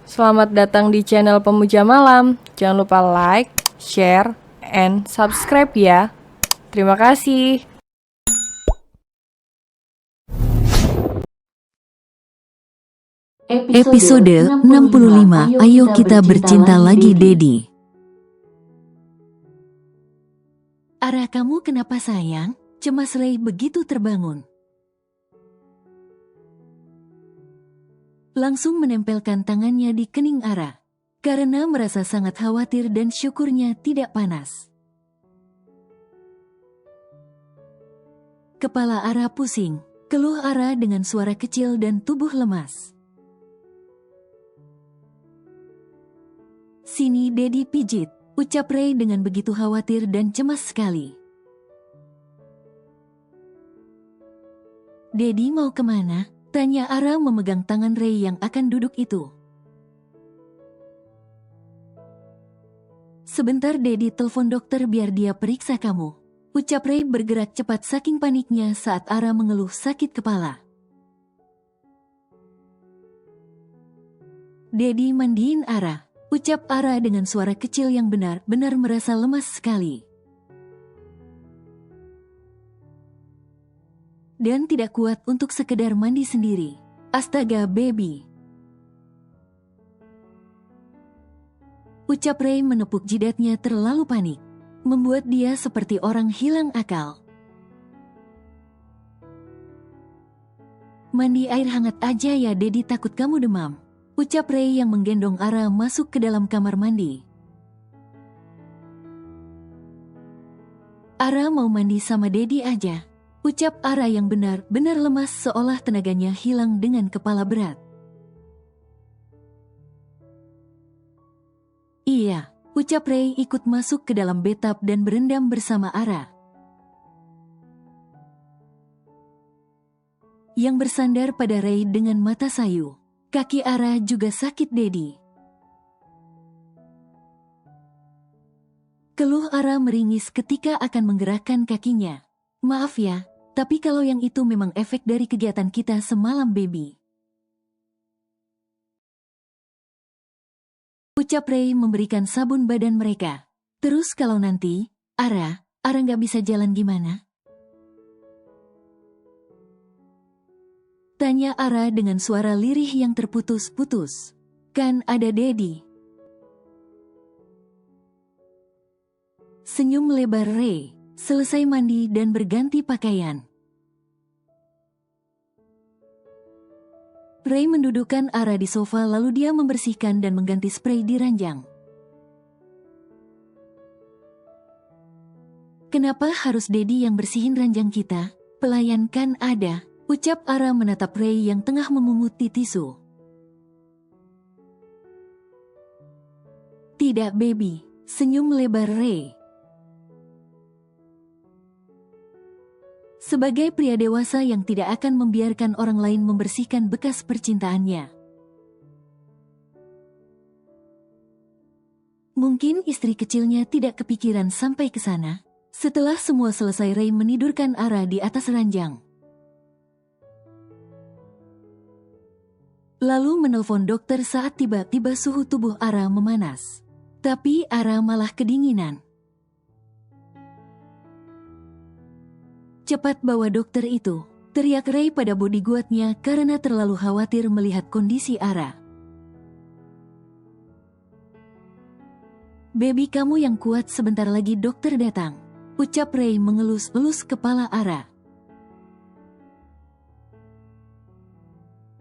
Selamat datang di channel Pemuja Malam. Jangan lupa like, share, and subscribe ya. Terima kasih. Episode 65, Ayo Kita Bercinta Lagi, Dedi. Ara, kamu kenapa sayang? Cemas Ray begitu terbangun. Langsung menempelkan tangannya di kening Ara, karena merasa sangat khawatir dan syukurnya tidak panas. Kepala Ara pusing, keluh Ara dengan suara kecil dan tubuh lemas. Sini Dedi pijit, ucap Ray dengan begitu khawatir dan cemas sekali. Dedi mau kemana? Tanya Ara memegang tangan Ray yang akan duduk itu. Sebentar Dedi telepon dokter biar dia periksa kamu, ucap Ray bergerak cepat saking paniknya saat Ara mengeluh sakit kepala. Dedi mandiin Ara, ucap Ara dengan suara kecil yang benar-benar merasa lemas sekali. Dan tidak kuat untuk sekedar mandi sendiri. Astaga baby, ucap Ray menepuk jidatnya terlalu panik, membuat dia seperti orang hilang akal. Mandi air hangat aja ya Dedi, takut kamu demam, ucap Ray yang menggendong Ara masuk ke dalam kamar mandi. Ara mau mandi sama Dedi aja, ucap Ara yang benar-benar lemas seolah tenaganya hilang dengan kepala berat. Iya, ucap Ray ikut masuk ke dalam bathtub dan berendam bersama Ara. Yang bersandar pada Ray dengan mata sayu. Kaki Ara juga sakit Dedi. Keluh Ara meringis ketika akan menggerakkan kakinya. Maaf ya, tapi kalau yang itu memang efek dari kegiatan kita semalam baby, ucap Ray memberikan sabun badan mereka. Terus kalau nanti, Ara nggak bisa jalan gimana? Tanya Ara dengan suara lirih yang terputus-putus. Kan ada Dedi. Senyum lebar Ray, selesai mandi dan berganti pakaian. Ray mendudukkan Ara di sofa lalu dia membersihkan dan mengganti spray di ranjang. Kenapa harus Dedi yang bersihin ranjang kita? Pelayan kan ada, ucap Ara menatap Ray yang tengah memunguti tisu. Tidak baby, senyum lebar Ray. Sebagai pria dewasa yang tidak akan membiarkan orang lain membersihkan bekas percintaannya. Mungkin istri kecilnya tidak kepikiran sampai ke sana. Setelah semua selesai Ray menidurkan Ara di atas ranjang. Lalu menelpon dokter saat tiba-tiba suhu tubuh Ara memanas. Tapi Ara malah kedinginan. Cepat bawa dokter itu, teriak Ray pada bodyguardnya karena terlalu khawatir melihat kondisi Ara. Baby kamu yang kuat, sebentar lagi dokter datang, ucap Ray mengelus-elus kepala Ara.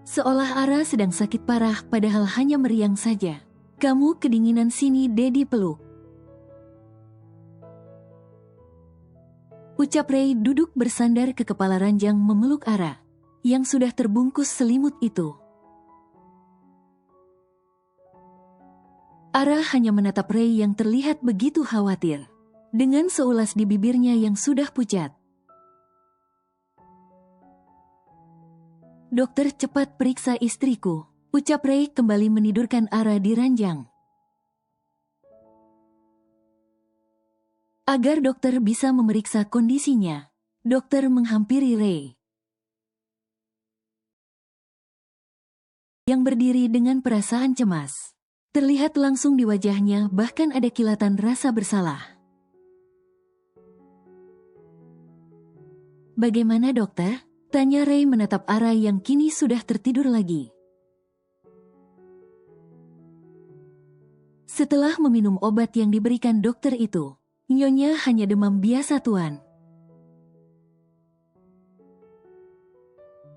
Seolah Ara sedang sakit parah padahal hanya meriang saja. Kamu kedinginan, sini Dedi peluk, ucap Ray duduk bersandar ke kepala ranjang memeluk Ara, yang sudah terbungkus selimut itu. Ara hanya menatap Ray yang terlihat begitu khawatir, dengan seulas di bibirnya yang sudah pucat. Dokter, cepat periksa istriku, ucap Ray kembali menidurkan Ara di ranjang. Agar dokter bisa memeriksa kondisinya, dokter menghampiri Ray. yang berdiri dengan perasaan cemas. Terlihat langsung di wajahnya, bahkan ada kilatan rasa bersalah. "Bagaimana dokter?" tanya Ray menatap Ara yang kini sudah tertidur lagi. Setelah meminum obat yang diberikan dokter itu, Nyonya hanya demam biasa tuan.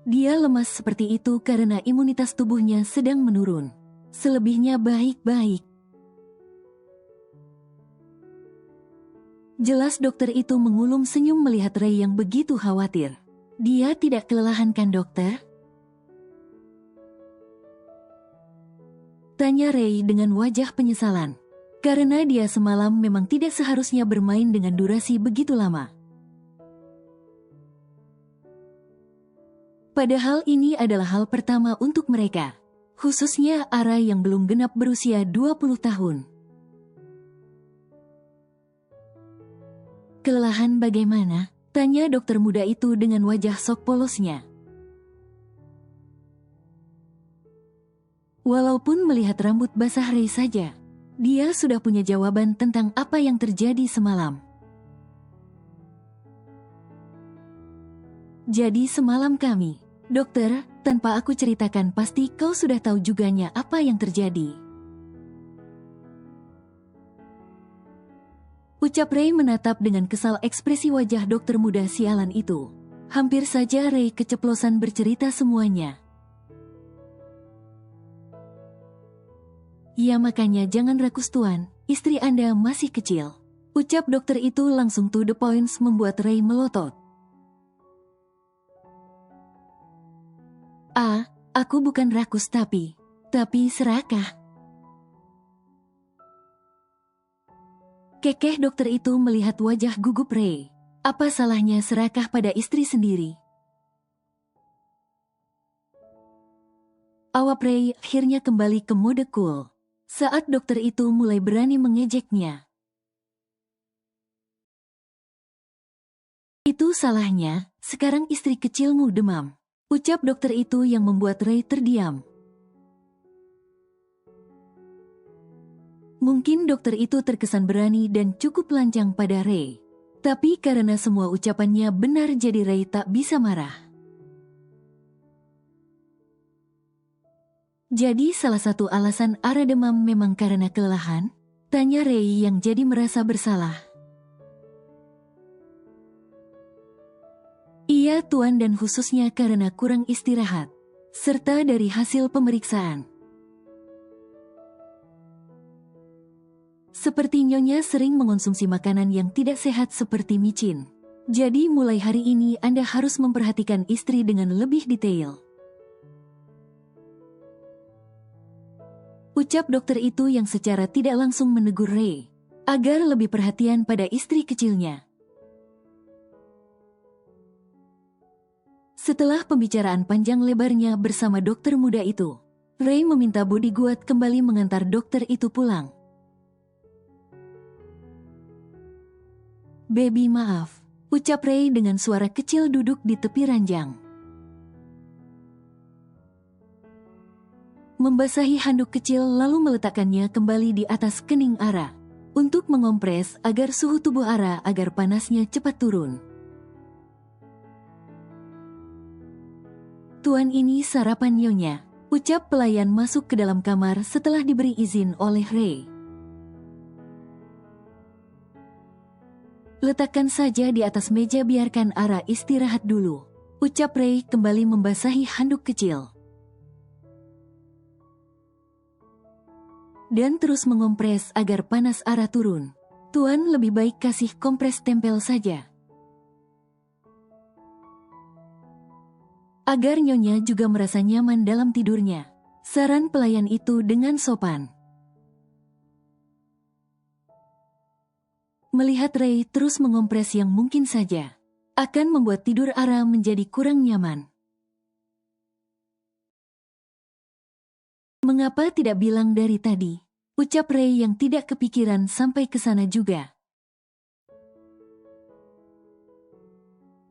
Dia lemas seperti itu karena imunitas tubuhnya sedang menurun. Selebihnya baik-baik. Jelas dokter itu mengulum senyum melihat Ray yang begitu khawatir. "Dia tidak kelelahan kan dokter?" tanya Ray dengan wajah penyesalan. Karena dia semalam memang tidak seharusnya bermain dengan durasi begitu lama. Padahal ini adalah hal pertama untuk mereka. Khususnya Ara yang belum genap berusia 20 tahun. "Kelelahan bagaimana?" tanya dokter muda itu dengan wajah sok polosnya. Walaupun melihat rambut basah Ray saja, dia sudah punya jawaban tentang apa yang terjadi semalam. "Jadi semalam kami, dokter, tanpa aku ceritakan pasti kau sudah tahu juganya apa yang terjadi." Ucap Ray menatap dengan kesal ekspresi wajah dokter muda sialan itu. Hampir saja Ray keceplosan bercerita semuanya. "Ya makanya jangan rakus tuan, istri Anda masih kecil." Ucap dokter itu langsung to the point membuat Ray melotot. Aku bukan rakus tapi serakah." Kekeh dokter itu melihat wajah gugup Ray. Apa salahnya serakah pada istri sendiri? Awap Ray akhirnya kembali ke mode cool saat dokter itu mulai berani mengejeknya. "Itu salahnya, sekarang istri kecilmu demam." Ucap dokter itu yang membuat Ray terdiam. Mungkin dokter itu terkesan berani dan cukup lancang pada Ray. Tapi karena semua ucapannya benar jadi Ray tak bisa marah. "Jadi salah satu alasan Ara demam memang karena kelelahan?" tanya Ray yang jadi merasa bersalah. "Iya tuan, dan khususnya karena kurang istirahat, serta dari hasil pemeriksaan. Seperti Nyonya sering mengonsumsi makanan yang tidak sehat seperti micin. Jadi mulai hari ini Anda harus memperhatikan istri dengan lebih detail." Ucap dokter itu yang secara tidak langsung menegur Ray agar lebih perhatian pada istri kecilnya. Setelah pembicaraan panjang lebarnya bersama dokter muda itu, Ray meminta bodyguard kembali mengantar dokter itu pulang. "Baby maaf," ucap Ray dengan suara kecil duduk di tepi ranjang. Membasahi handuk kecil lalu meletakkannya kembali di atas kening Ara untuk mengompres agar suhu tubuh Ara agar panasnya cepat turun. "Tuan, ini sarapan Nyonya," ucap pelayan masuk ke dalam kamar setelah diberi izin oleh Ray. "Letakkan saja di atas meja, biarkan Ara istirahat dulu," ucap Ray kembali membasahi handuk kecil. Dan terus mengompres agar panas Ara turun. "Tuan, lebih baik kasih kompres tempel saja, agar Nyonya juga merasa nyaman dalam tidurnya," saran pelayan itu dengan sopan. Melihat Ray terus mengompres yang mungkin saja akan membuat tidur Ara menjadi kurang nyaman. "Mengapa tidak bilang dari tadi?" ucap Ray yang tidak kepikiran sampai ke sana juga.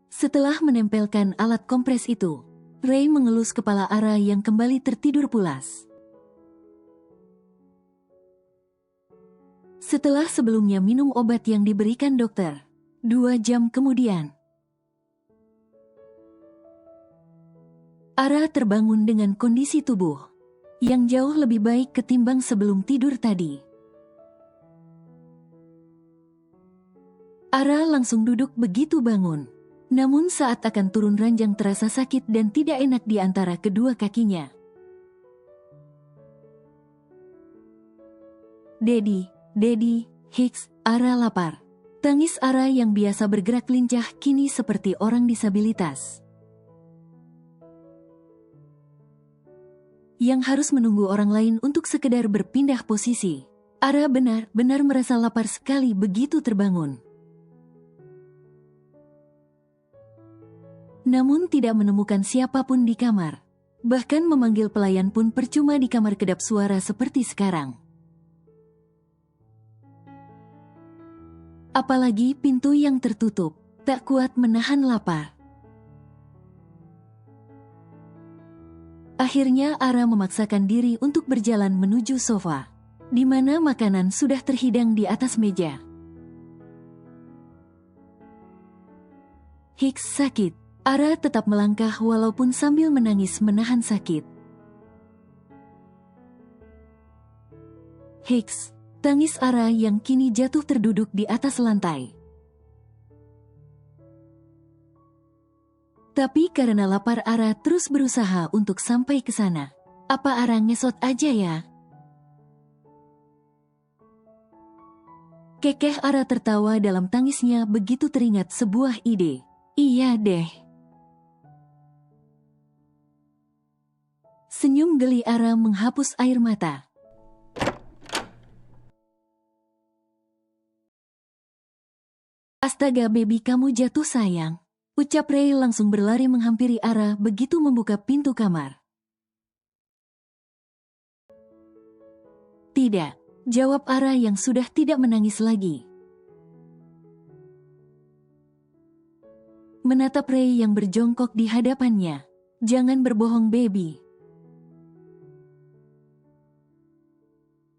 Setelah menempelkan alat kompres itu, Ray mengelus kepala Ara yang kembali tertidur pulas. Setelah sebelumnya minum obat yang diberikan dokter, 2 jam kemudian, Ara terbangun dengan kondisi tubuh yang jauh lebih baik ketimbang sebelum tidur tadi. Ara langsung duduk begitu bangun. Namun saat akan turun ranjang terasa sakit dan tidak enak di antara kedua kakinya. Daddy, Hicks, Ara lapar. Tangis Ara yang biasa bergerak lincah kini seperti orang disabilitas yang harus menunggu orang lain untuk sekedar berpindah posisi. Ara benar-benar merasa lapar sekali begitu terbangun. Namun tidak menemukan siapapun di kamar. Bahkan memanggil pelayan pun percuma di kamar kedap suara seperti sekarang. Apalagi pintu yang tertutup, tak kuat menahan lapar. Akhirnya Ara memaksakan diri untuk berjalan menuju sofa, di mana makanan sudah terhidang di atas meja. Hicks sakit. Ara tetap melangkah walaupun sambil menangis menahan sakit. Hicks, tangis Ara yang kini jatuh terduduk di atas lantai. Tapi karena lapar Ara terus berusaha untuk sampai ke sana. Apa Ara ngesot aja ya? Kekeh Ara tertawa dalam tangisnya begitu teringat sebuah ide. Iya deh. Senyum geli Ara menghapus air mata. Astaga baby kamu jatuh sayang. Ucap Ray langsung berlari menghampiri Ara begitu membuka pintu kamar. Tidak, jawab Ara yang sudah tidak menangis lagi. Menatap Ray yang berjongkok di hadapannya. Jangan berbohong baby.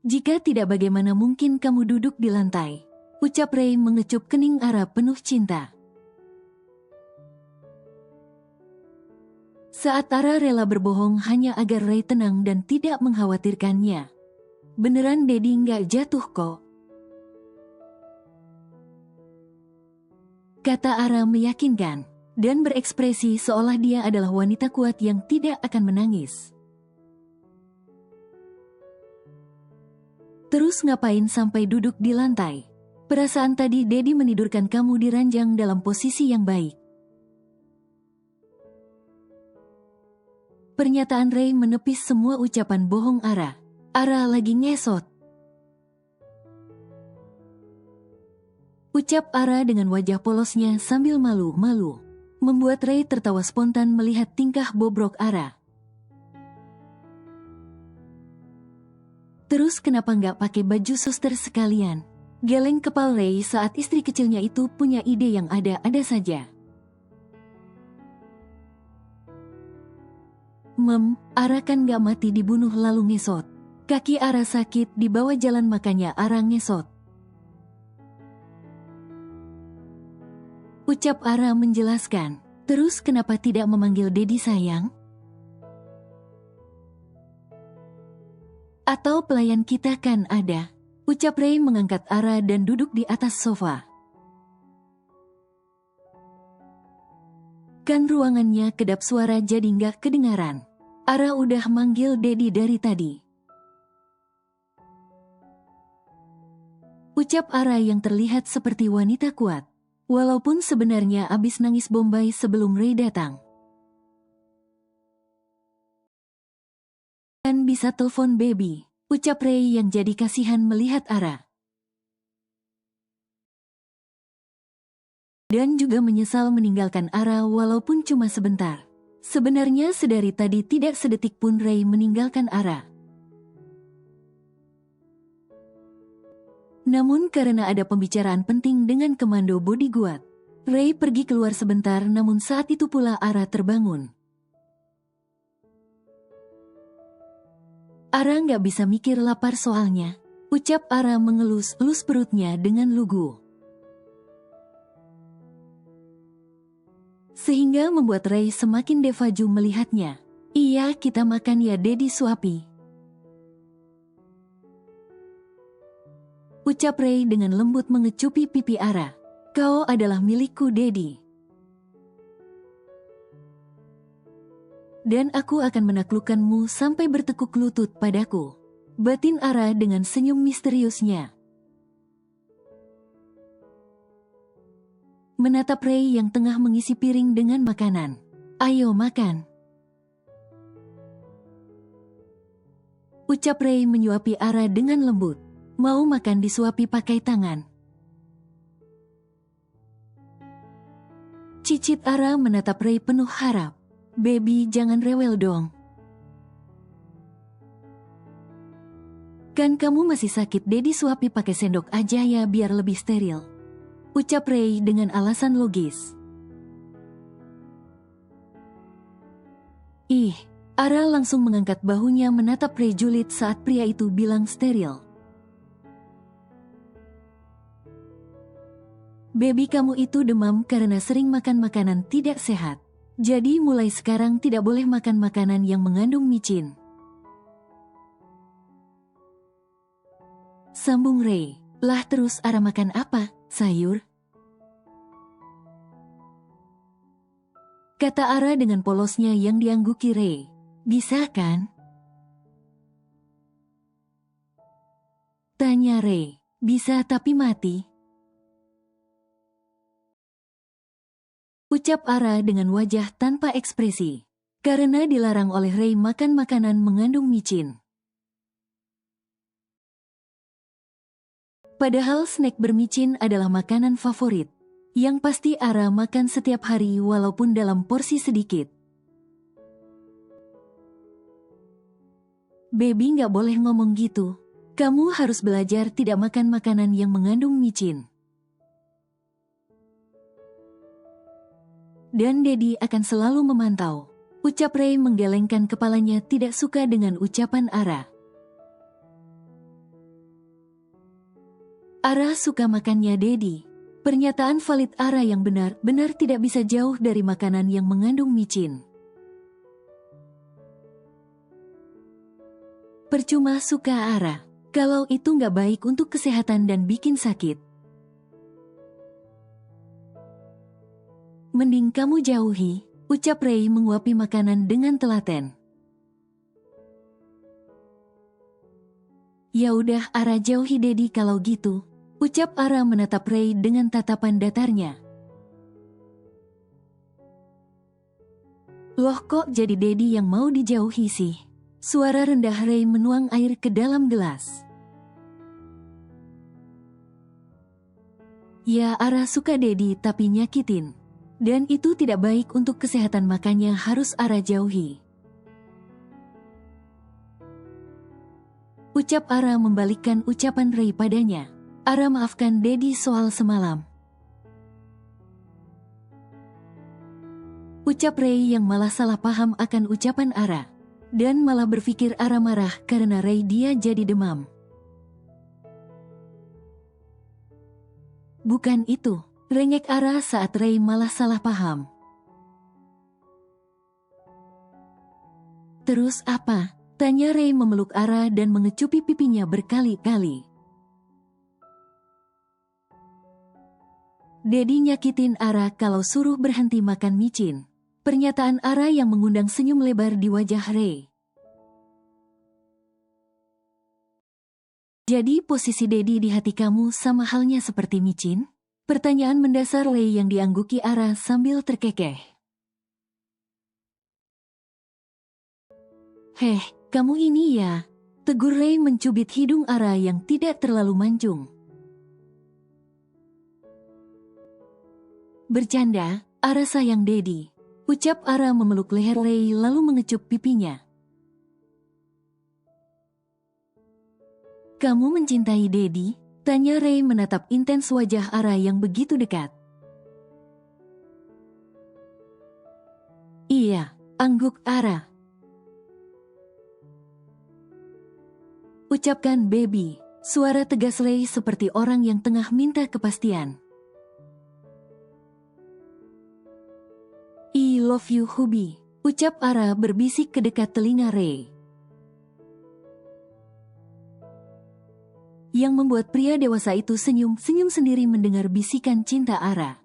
Jika tidak bagaimana mungkin kamu duduk di lantai? Ucap Ray mengecup kening Ara penuh cinta. Saat Ara rela berbohong hanya agar Ray tenang dan tidak mengkhawatirkannya. Beneran Daddy nggak jatuh kok. Kata Ara meyakinkan, dan berekspresi seolah dia adalah wanita kuat yang tidak akan menangis. Terus ngapain sampai duduk di lantai? Perasaan tadi Daddy menidurkan kamu di ranjang dalam posisi yang baik. Pernyataan Ray menepis semua ucapan bohong Ara. Ara lagi ngesot. Ucap Ara dengan wajah polosnya sambil malu-malu. Membuat Ray tertawa spontan melihat tingkah bobrok Ara. Terus kenapa nggak pakai baju suster sekalian? Geleng kepala Ray saat istri kecilnya itu punya ide yang ada-ada saja. Ara kan nggak mati dibunuh lalu ngesot. Kaki Ara sakit dibawa jalan makanya Ara ngesot. Ucap Ara menjelaskan. Terus kenapa tidak memanggil Daddy sayang? Atau pelayan kita kan ada. Ucap Ray mengangkat Ara dan duduk di atas sofa. Kan ruangannya kedap suara jadi nggak kedengaran. Ara udah manggil Daddy dari tadi. Ucap Ara yang terlihat seperti wanita kuat. Walaupun sebenarnya abis nangis Bombay sebelum Ray datang. Kan bisa telepon baby. Ucap Ray yang jadi kasihan melihat Ara. Dan juga menyesal meninggalkan Ara walaupun cuma sebentar. Sebenarnya sedari tadi tidak sedetik pun Ray meninggalkan Ara. Namun karena ada pembicaraan penting dengan komando bodyguard, Ray pergi keluar sebentar namun saat itu pula Ara terbangun. Ara nggak bisa mikir lapar soalnya. Ucap Ara mengelus-elus perutnya dengan lugu. Sehingga membuat Ray semakin devaju melihatnya. Iya, kita makan ya, Dedi suapi. Ucap Ray dengan lembut mengecupi pipi Ara. Kau adalah milikku, Dedi. Dan aku akan menaklukkanmu sampai bertekuk lutut padaku. Batin Ara dengan senyum misteriusnya. Menatap Ray yang tengah mengisi piring dengan makanan. Ayo makan. Ucap Ray menyuapi Ara dengan lembut. Mau makan disuapi pakai tangan. Cicit Ara menatap Ray penuh harap. Baby, jangan rewel dong. Kan kamu masih sakit, Dedi suapi pakai sendok aja ya biar lebih steril. Ucap Ray dengan alasan logis. Ih, Ara langsung mengangkat bahunya menatap Ray julid saat pria itu bilang steril. Baby, kamu itu demam karena sering makan makanan tidak sehat. Jadi mulai sekarang tidak boleh makan makanan yang mengandung micin. Sambung Ray. Lah terus Ara makan apa? Sayur? Kata Ara dengan polosnya yang diangguki Ray. Bisa kan? Tanya Ray. Bisa tapi mati. Ucap Ara dengan wajah tanpa ekspresi. Karena dilarang oleh Ray makan makanan mengandung micin. Padahal snack bermicin adalah makanan favorit. Yang pasti Ara makan setiap hari walaupun dalam porsi sedikit. Baby, gak boleh ngomong gitu. Kamu harus belajar tidak makan makanan yang mengandung micin. Dan Dedi akan selalu memantau. Ucap Ray menggelengkan kepalanya tidak suka dengan ucapan Ara. Ara suka makannya, Dedi. Pernyataan valid Ara yang benar-benar tidak bisa jauh dari makanan yang mengandung micin. Percuma suka Ara. Kalau itu nggak baik untuk kesehatan dan bikin sakit. Mending kamu jauhi, ucap Ray menguapi makanan dengan telaten. Ya udah Ara jauhi Dedi kalau gitu, ucap Ara menatap Ray dengan tatapan datarnya. Loh kok jadi Dedi yang mau dijauhi sih? Suara rendah Ray menuang air ke dalam gelas. Ya Ara suka Dedi tapi nyakitin. Dan itu tidak baik untuk kesehatan makanya harus Ara jauhi. Ucap Ara membalikkan ucapan Ray padanya. Ara maafkan Dedi soal semalam. Ucap Ray yang malah salah paham akan ucapan Ara. Dan malah berpikir Ara marah karena Ray dia jadi demam. Bukan itu. Rengek Ara saat Ray malah salah paham. Terus apa? Tanya Ray memeluk Ara dan mengecupi pipinya berkali-kali. Dedi nyakitin Ara kalau suruh berhenti makan micin. Pernyataan Ara yang mengundang senyum lebar di wajah Ray. Jadi posisi Dedi di hati kamu sama halnya seperti micin? Pertanyaan mendasar Ray yang diangguki Ara sambil terkekeh. Heh, kamu ini ya. Tegur Ray mencubit hidung Ara yang tidak terlalu mancung. Bercanda, Ara sayang Dedi. Ucap Ara memeluk leher Ray lalu mengecup pipinya. Kamu mencintai Dedi? Tanya Ray menatap intens wajah Ara yang begitu dekat. Iya, angguk Ara. Ucapkan baby. Suara tegas Ray seperti orang yang tengah minta kepastian. I love you hubby. Ucap Ara berbisik ke dekat telinga Ray. Yang membuat pria dewasa itu senyum-senyum sendiri mendengar bisikan cinta Ara.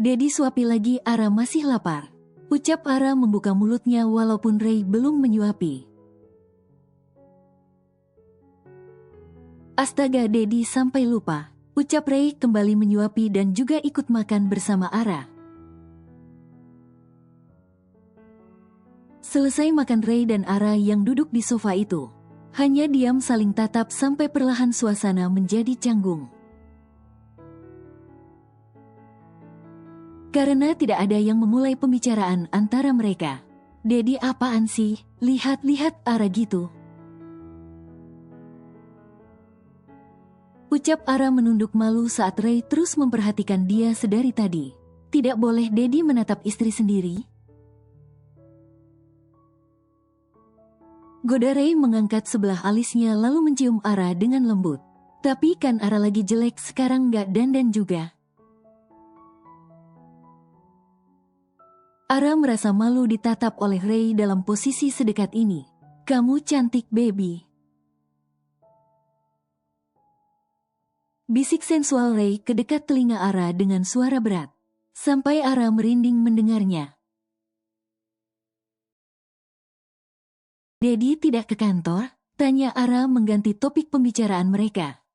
Dedi suapi lagi, Ara masih lapar. Ucap Ara membuka mulutnya walaupun Ray belum menyuapi. Astaga, Dedi sampai lupa. Ucap Ray kembali menyuapi dan juga ikut makan bersama Ara. Selesai makan, Ray dan Ara yang duduk di sofa itu hanya diam saling tatap sampai perlahan suasana menjadi canggung. Karena tidak ada yang memulai pembicaraan antara mereka. Dedi, apaan sih? Lihat-lihat Ara gitu. Ucap Ara menunduk malu saat Ray terus memperhatikan dia sedari tadi. Tidak boleh Dedi menatap istri sendiri. Goda Ray mengangkat sebelah alisnya lalu mencium Ara dengan lembut. Tapi kan Ara lagi jelek sekarang, gak dandan juga. Ara merasa malu ditatap oleh Ray dalam posisi sedekat ini. Kamu cantik, baby. Bisik sensual Ray ke dekat telinga Ara dengan suara berat. Sampai Ara merinding mendengarnya. Dedi tidak ke kantor? Tanya Ara mengganti topik pembicaraan mereka.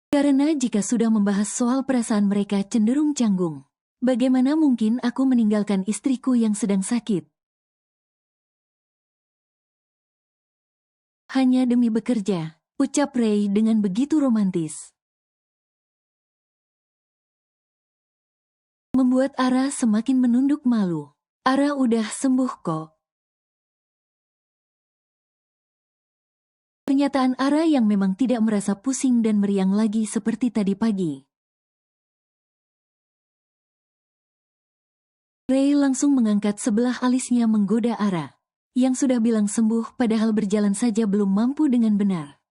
Karena jika sudah membahas soal perasaan mereka cenderung canggung. Bagaimana mungkin aku meninggalkan istriku yang sedang sakit? Hanya demi bekerja, ucap Ray dengan begitu romantis. Membuat Ara semakin menunduk malu. Ara udah sembuh kok. Pernyataan Ara yang memang tidak merasa pusing dan meriang lagi seperti tadi pagi. Ray langsung mengangkat sebelah alisnya menggoda Ara, yang sudah bilang sembuh padahal berjalan saja belum mampu dengan benar.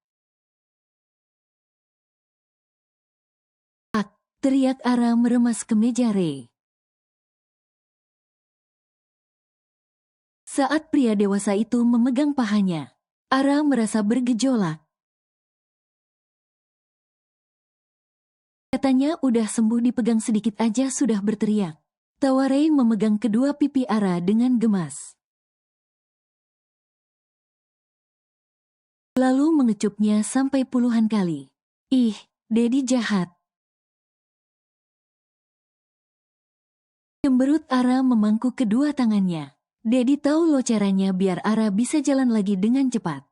Ak, teriak Ara meremas ke meja Ray. Saat pria dewasa itu memegang pahanya, Ara merasa bergejolak. Katanya udah sembuh, dipegang sedikit aja sudah berteriak. Tawa Ray memegang kedua pipi Ara dengan gemas. Lalu mengecupnya sampai puluhan kali. Ih, Dedi jahat. Cemberut Ara memangku kedua tangannya. Dedi tahu lo caranya biar Ara bisa jalan lagi dengan cepat.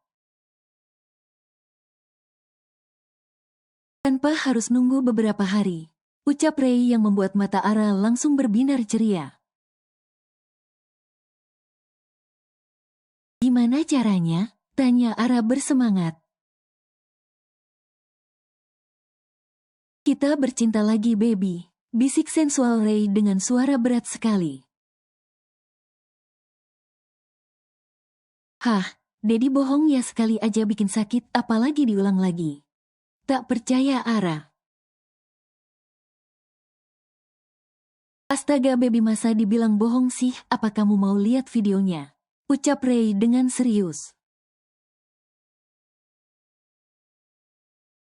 Tanpa harus nunggu beberapa hari. Ucap Ray yang membuat mata Ara langsung berbinar ceria. Gimana caranya? Tanya Ara bersemangat. Kita bercinta lagi, baby. Bisik sensual Ray dengan suara berat sekali. Hah, Dedi bohong ya, sekali aja bikin sakit apalagi diulang lagi. Tak percaya Ara. Astaga baby, masa dibilang bohong sih, apa kamu mau lihat videonya? Ucap Ray dengan serius.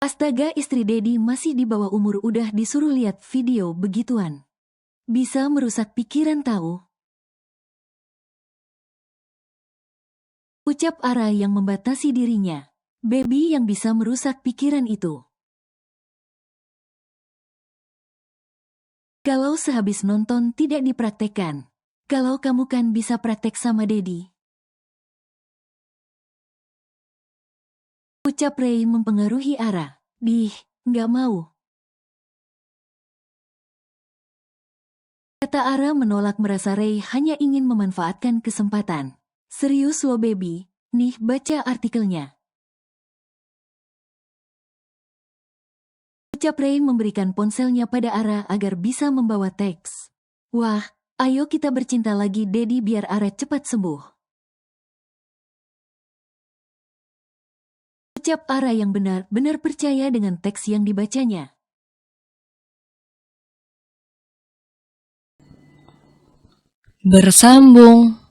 Astaga, istri Dedi masih di bawah umur udah disuruh lihat video begituan. Bisa merusak pikiran tahu. Ucap Ara yang membatasi dirinya. Baby yang bisa merusak pikiran itu. Kalau sehabis nonton tidak dipraktekkan. Kalau kamu kan bisa praktek sama Dedi. Ucap Ray mempengaruhi Ara. Nggak mau. Kata Ara menolak, merasa Ray hanya ingin memanfaatkan kesempatan. Serius lo baby, nih baca artikelnya. Ucap Ray memberikan ponselnya pada Ara agar bisa membawa teks. Wah, Ayo kita bercinta lagi, Dedi, biar Aret cepat sembuh. Ucap Ara yang benar-benar percaya dengan teks yang dibacanya. Bersambung.